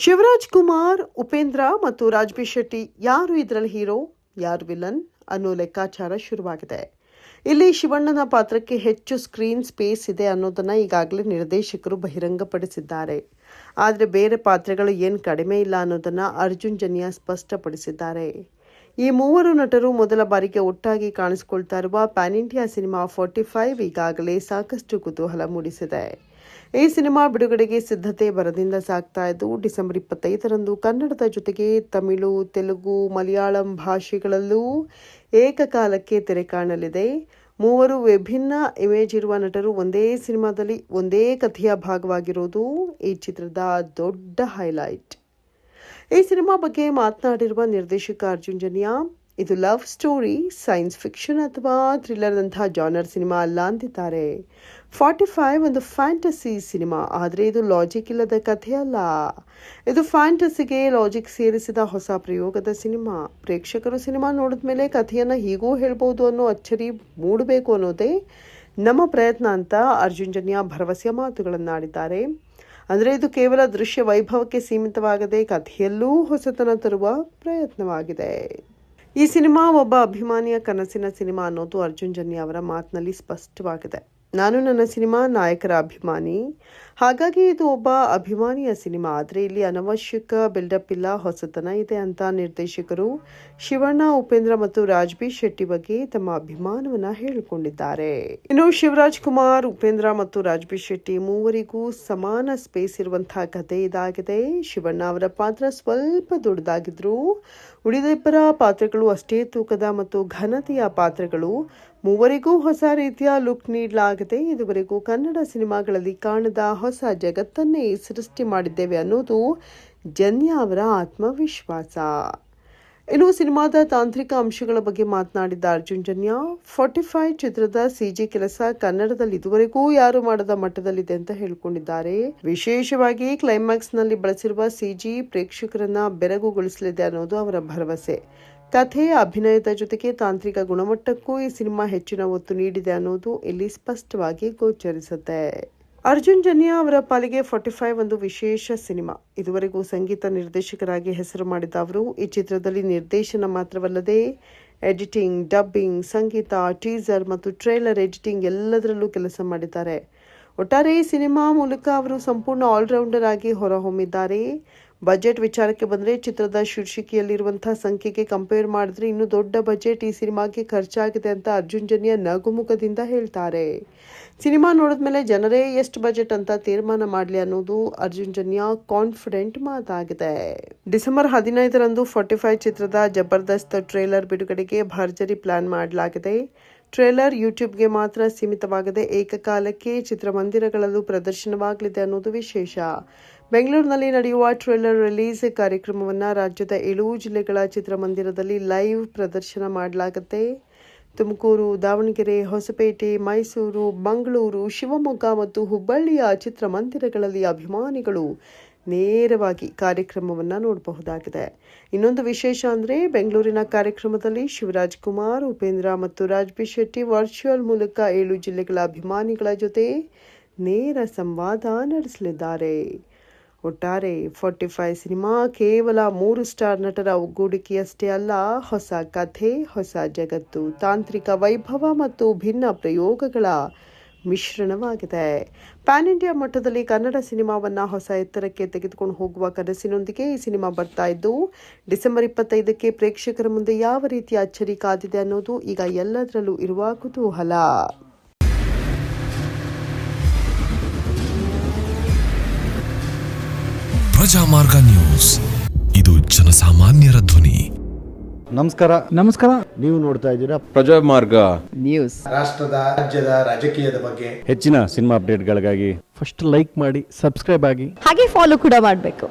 ಶಿವರಾಜ್ ಕುಮಾರ್, ಉಪೇಂದ್ರ ಮತ್ತು ರಾಜ್ಬಿ ಶೆಟ್ಟಿ ಯಾರು ಇದರಲ್ಲಿ ಹೀರೋ, ಯಾರು ವಿಲನ್ ಅನ್ನೋ ಲೆಕ್ಕಾಚಾರ ಶುರುವಾಗಿದೆ. ಇಲ್ಲಿ ಶಿವಣ್ಣನ ಪಾತ್ರಕ್ಕೆ ಹೆಚ್ಚು ಸ್ಕ್ರೀನ್ ಸ್ಪೇಸ್ ಇದೆ ಅನ್ನೋದನ್ನ ಈಗಾಗಲೇ ನಿರ್ದೇಶಕರು ಬಹಿರಂಗಪಡಿಸಿದ್ದಾರೆ. ಆದರೆ ಬೇರೆ ಪಾತ್ರಗಳು ಏನು ಕಡಿಮೆ ಇಲ್ಲ ಅನ್ನೋದನ್ನ ಅರ್ಜುನ್ ಜನ್ಯ ಸ್ಪಷ್ಟಪಡಿಸಿದ್ದಾರೆ. ಈ ಮೂವರು ನಟರು ಮೊದಲ ಬಾರಿಗೆ ಒಟ್ಟಾಗಿ ಕಾಣಿಸಿಕೊಳ್ತಾ ಇರುವ ಪ್ಯಾನ್ ಇಂಡಿಯಾ ಸಿನಿಮಾ 45 ಈಗಾಗಲೇ ಸಾಕಷ್ಟು ಕುತೂಹಲ ಮೂಡಿಸಿದೆ. ಈ ಸಿನಿಮಾ ಬಿಡುಗಡೆಗೆ ಸಿದ್ಧತೆ ಭರದಿಂದ ಸಾಗ್ತಾ ಇದ್ದು, ಡಿಸೆಂಬರ್ 25ರಂದು ಕನ್ನಡದ ಜೊತೆಗೆ ತಮಿಳು, ತೆಲುಗು, ಮಲಯಾಳಂ ಭಾಷೆಗಳಲ್ಲೂ ಏಕಕಾಲಕ್ಕೆ ತೆರೆ ಕಾಣಲಿದೆ. ಮೂವರು ವಿಭಿನ್ನ ಇಮೇಜ್ ಇರುವ ನಟರು ಒಂದೇ ಸಿನಿಮಾದಲ್ಲಿ ಒಂದೇ ಕಥೆಯ ಭಾಗವಾಗಿರೋದು ಈ ಚಿತ್ರದ ದೊಡ್ಡ ಹೈಲೈಟ್. ಈ ಸಿನಿಮಾ ಬಗ್ಗೆ ಮಾತನಾಡಿರುವ ನಿರ್ದೇಶಕ ಅರ್ಜುನ್ ಜನ್ಯ, ಇದು ಲವ್ ಸ್ಟೋರಿ, ಸೈನ್ಸ್ ಫಿಕ್ಷನ್ ಅಥವಾ ಥ್ರಿಲ್ಲರ್ನಂತಹ ಜಾನರ್ ಸಿನಿಮಾ ಅಲ್ಲ ಅಂದಿದ್ದಾರೆ. 45 ಒಂದು ಫ್ಯಾಂಟಸಿ ಸಿನಿಮಾ, ಆದರೆ ಇದು ಲಾಜಿಕ್ ಇಲ್ಲದ ಕಥೆ ಅಲ್ಲ. ಇದು ಫ್ಯಾಂಟಸಿಗೆ ಲಾಜಿಕ್ ಸೇರಿಸಿದ ಹೊಸ ಪ್ರಯೋಗದ ಸಿನಿಮಾ. ಪ್ರೇಕ್ಷಕರು ಸಿನಿಮಾ ನೋಡಿದ ಮೇಲೆ ಕಥೆಯನ್ನು ಹೀಗೂ ಹೇಳ್ಬೋದು ಅನ್ನೋ ಅಚ್ಚರಿ ಮೂಡಬೇಕು ಅನ್ನೋದೇ ನಮ್ಮ ಪ್ರಯತ್ನ ಅಂತ ಅರ್ಜುನ್ ಜನ್ಯ ಭರವಸೆಯ ಮಾತುಗಳನ್ನಾಡಿದ್ದಾರೆ. ಅಂದರೆ ಇದು ಕೇವಲ ದೃಶ್ಯ ವೈಭವಕ್ಕೆ ಸೀಮಿತವಾಗದೆ ಕಥೆಯಲ್ಲೂ ಹೊಸತನ ತರುವ ಪ್ರಯತ್ನವಾಗಿದೆ. ಈ ಸಿನಿಮಾ ಒಬ್ಬ ಅಭಿಮಾನಿಯ ಕನಸಿನ ಸಿನಿಮಾ ಅನ್ನೋದು ಅರ್ಜುನ್ ಜನ್ಯ ಅವರ ಮಾತಿನಲ್ಲಿ ಸ್ಪಷ್ಟವಾಗಿದೆ. ನಾನು ನನ್ನ ಸಿನಿಮಾ ನಾಯಕರ ಅಭಿಮಾನಿ, ಹಾಗಾಗಿ ಇದು ಒಬ್ಬ ಅಭಿಮಾನಿಯ ಸಿನಿಮಾ. ಆದರೆ ಇಲ್ಲಿ ಅನವಶ್ಯಕ ಬಿಲ್ಡಪ್ ಇಲ್ಲ, ಹೊಸತನ ಇದೆ ಅಂತ ನಿರ್ದೇಶಕರು ಶಿವಣ್ಣ, ಉಪೇಂದ್ರ ಮತ್ತು ರಾಜ್ಬಿ ಶೆಟ್ಟಿ ಬಗ್ಗೆ ತಮ್ಮ ಅಭಿಮಾನವನ್ನ ಹೇಳಿಕೊಂಡಿದ್ದಾರೆ. ಇನ್ನು ಶಿವರಾಜ್ ಕುಮಾರ್, ಉಪೇಂದ್ರ ಮತ್ತು ರಾಜ್ಬಿ ಶೆಟ್ಟಿ ಮೂವರಿಗೂ ಸಮಾನ ಸ್ಪೇಸ್ ಇರುವಂತಹ ಕಥೆ ಇದಾಗಿದೆ. ಶಿವಣ್ಣ ಅವರ ಪಾತ್ರ ಸ್ವಲ್ಪ ದೊಡ್ಡದಾಗಿದ್ರು, ಉಳಿದ ಇಬ್ಬರ ಪಾತ್ರಗಳು ಅಷ್ಟೇ ತೂಕದ ಮತ್ತು ಘನತೆಯ ಪಾತ್ರಗಳು. ಮೂವರಿಗೂ ಹೊಸ ರೀತಿಯ ಲುಕ್ ನೀಡಲಾಗಿದೆ. ಇದುವರೆಗೂ ಕನ್ನಡ ಸಿನಿಮಾಗಳಲ್ಲಿ ಕಾಣದ ಹೊಸ ಜಗತ್ತನ್ನೇ ಸೃಷ್ಟಿ ಮಾಡಿದ್ದೇವೆ ಅನ್ನೋದು ಜನ್ಯ ಅವರ ಆತ್ಮವಿಶ್ವಾಸ. ಇನ್ನು ಸಿನಿಮಾದ ತಾಂತ್ರಿಕ ಅಂಶಗಳ ಬಗ್ಗೆ ಮಾತನಾಡಿದ ಅರ್ಜುನ್ ಜನ್ಯ, 45 ಚಿತ್ರದ ಸಿಜಿ ಕೆಲಸ ಕನ್ನಡದಲ್ಲಿ ಇದುವರೆಗೂ ಯಾರು ಮಾಡದ ಮಟ್ಟದಲ್ಲಿದೆ ಅಂತ ಹೇಳಿಕೊಂಡಿದ್ದಾರೆ. ವಿಶೇಷವಾಗಿ ಕ್ಲೈಮ್ಯಾಕ್ಸ್ ನಲ್ಲಿ ಬಳಸಿರುವ ಸಿಜಿ ಪ್ರೇಕ್ಷಕರನ್ನ ಬೆರಗುಗೊಳಿಸಲಿದೆ ಅನ್ನೋದು ಅವರ ಭರವಸೆ. ಕಥೆ, ಅಭಿನಯದ ಜೊತೆಗೆ ತಾಂತ್ರಿಕ ಗುಣಮಟ್ಟಕ್ಕೂ ಈ ಸಿನಿಮಾ ಹೆಚ್ಚಿನ ಒತ್ತು ನೀಡಿದೆ ಅನ್ನೋದು ಇಲ್ಲಿ ಸ್ಪಷ್ಟವಾಗಿ ಗೋಚರಿಸುತ್ತೆ. ಅರ್ಜುನ್ ಜನ್ಯ ಅವರ ಪಾಲಿಗೆ 45 ಒಂದು ವಿಶೇಷ ಸಿನಿಮಾ. ಇದುವರೆಗೂ ಸಂಗೀತ ನಿರ್ದೇಶಕರಾಗಿ ಹೆಸರು ಮಾಡಿದ ಅವರು ಈ ಚಿತ್ರದಲ್ಲಿ ನಿರ್ದೇಶನ ಮಾತ್ರವಲ್ಲದೆ ಎಡಿಟಿಂಗ್, ಡಬ್ಬಿಂಗ್, ಸಂಗೀತ, ಟೀಸರ್ ಮತ್ತು ಟ್ರೇಲರ್ ಎಡಿಟಿಂಗ್ ಎಲ್ಲದರಲ್ಲೂ ಕೆಲಸ ಮಾಡಿದ್ದಾರೆ. ಒಟ್ಟಾರೆ ಈ ಸಿನಿಮಾ ಮೂಲಕ ಅವರು ಸಂಪೂರ್ಣ ಆಲ್ರೌಂಡರ್ ಆಗಿ ಹೊರಹೊಮ್ಮಿದ್ದಾರೆ. ಬಜೆಟ್ ವಿಚಾರಕ್ಕೆ ಬಂದರೆ ಚಿತ್ರದ ಶೀರ್ಷಿಕೆಯಲ್ಲಿರುವಂತಹ ಸಂಖ್ಯೆಗೆ ಕಂಪೇರ್ ಮಾಡಿದ್ರೆ ಇನ್ನೂ ದೊಡ್ಡ ಬಜೆಟ್ ಈ ಸಿನಿಮಾಗೆ ಖರ್ಚಾಗಿದೆ ಅಂತ ಅರ್ಜುನ್ ಜನ್ಯ ನಗುಮುಖದಿಂದ ಹೇಳ್ತಾರೆ. ಸಿನಿಮಾ ನೋಡಿದ್ಮೇಲೆ ಜನರೇ ಎಷ್ಟು ಬಜೆಟ್ ಅಂತ ತೀರ್ಮಾನ ಮಾಡಲಿ ಅನ್ನೋದು ಅರ್ಜುನ್ ಜನ್ಯ ಕಾನ್ಫಿಡೆಂಟ್ ಮಾತಾಗಿದೆ. ಡಿಸೆಂಬರ್ 15ರಂದು 45 ಚಿತ್ರದ ಜಬರ್ದಸ್ತ್ ಟ್ರೇಲರ್ ಬಿಡುಗಡೆಗೆ ಭರ್ಜರಿ ಪ್ಲಾನ್ ಮಾಡಲಾಗಿದೆ. ಟ್ರೇಲರ್ ಯೂಟ್ಯೂಬ್ಗೆ ಮಾತ್ರ ಸೀಮಿತವಾಗದೆ ಏಕಕಾಲಕ್ಕೆ ಚಿತ್ರಮಂದಿರಗಳಲ್ಲೂ ಪ್ರದರ್ಶನವಾಗಲಿದೆ ಅನ್ನೋದು ವಿಶೇಷ. ಬೆಂಗಳೂರಿನಲ್ಲಿ ನಡೆಯುವ ಟ್ರೇಲರ್ ರಿಲೀಸ್ ಕಾರ್ಯಕ್ರಮವನ್ನು ರಾಜ್ಯದ 7 ಜಿಲ್ಲೆಗಳ ಚಿತ್ರಮಂದಿರದಲ್ಲಿ ಲೈವ್ ಪ್ರದರ್ಶನ ಮಾಡಲಾಗುತ್ತೆ. ತುಮಕೂರು, ದಾವಣಗೆರೆ, ಹೊಸಪೇಟೆ, ಮೈಸೂರು, ಮಂಗಳೂರು, ಶಿವಮೊಗ್ಗ ಮತ್ತು ಹುಬ್ಬಳ್ಳಿಯ ಚಿತ್ರಮಂದಿರಗಳಲ್ಲಿ ಅಭಿಮಾನಿಗಳು ನೇರವಾಗಿ ಕಾರ್ಯಕ್ರಮವನ್ನು ನೋಡಬಹುದಾಗಿದೆ. ಇನ್ನೊಂದು ವಿಶೇಷ ಅಂದರೆ ಬೆಂಗಳೂರಿನ ಕಾರ್ಯಕ್ರಮದಲ್ಲಿ ಶಿವರಾಜ್ ಕುಮಾರ್, ಉಪೇಂದ್ರ ಮತ್ತು ರಾಜ್ಬಿ ಶೆಟ್ಟಿ ವರ್ಚುವಲ್ ಮೂಲಕ 7 ಜಿಲ್ಲೆಗಳ ಅಭಿಮಾನಿಗಳ ಜೊತೆ ನೇರ ಸಂವಾದ ನಡೆಸಲಿದ್ದಾರೆ. ಒಟ್ಟಾರೆ 45 ಸಿನಿಮಾ ಕೇವಲ 3 ಸ್ಟಾರ್ ನಟರ ಒಗ್ಗೂಡಿಕೆಯಷ್ಟೇ ಅಲ್ಲ, ಹೊಸ ಕಥೆ, ಹೊಸ ಜಗತ್ತು, ತಾಂತ್ರಿಕ ವೈಭವ ಮತ್ತು ಭಿನ್ನ ಪ್ರಯೋಗಗಳ ಮಿಶ್ರಣವಾಗಿದೆ. ಪ್ಯಾನ್ ಇಂಡಿಯಾ ಮಟ್ಟದಲ್ಲಿ ಕನ್ನಡ ಸಿನಿಮಾವನ್ನು ಹೊಸ ಎತ್ತರಕ್ಕೆ ತೆಗೆದುಕೊಂಡು ಹೋಗುವ ಕನಸಿನೊಂದಿಗೆ ಈ ಸಿನಿಮಾ ಬರ್ತಾ ಇದ್ದು, ಡಿಸೆಂಬರ್ 25ಕ್ಕೆ ಪ್ರೇಕ್ಷಕರ ಮುಂದೆ ಯಾವ ರೀತಿಯ ಅಚ್ಚರಿ ಕಾದಿದೆ ಅನ್ನೋದು ಈಗ ಎಲ್ಲದರಲ್ಲೂ ಇರುವ ಕುತೂಹಲ. ಪ್ರಜಾಮಾರ್ಗ ನ್ಯೂಸ್, ಇದು ಜನಸಾಮಾನ್ಯರ ಧ್ವನಿ. ನಮಸ್ಕಾರ. ನೀವು ನೋಡ್ತಾ ಇದ್ದೀರಾ ಪ್ರಜಾಮಾರ್ಗ ನ್ಯೂಸ್. ರಾಷ್ಟ್ರದ, ರಾಜ್ಯದ, ರಾಜಕೀಯದ ಬಗ್ಗೆ ಹೆಚ್ಚಿನ ಸಿನಿಮಾ ಅಪ್ಡೇಟ್ಗಳಿಗಾಗಿ ಫಸ್ಟ್ ಲೈಕ್ ಮಾಡಿ, ಸಬ್ಸ್ಕ್ರೈಬ್ ಆಗಿ, ಹಾಗೆ ಫಾಲೋ ಕೂಡ ಮಾಡಬೇಕು.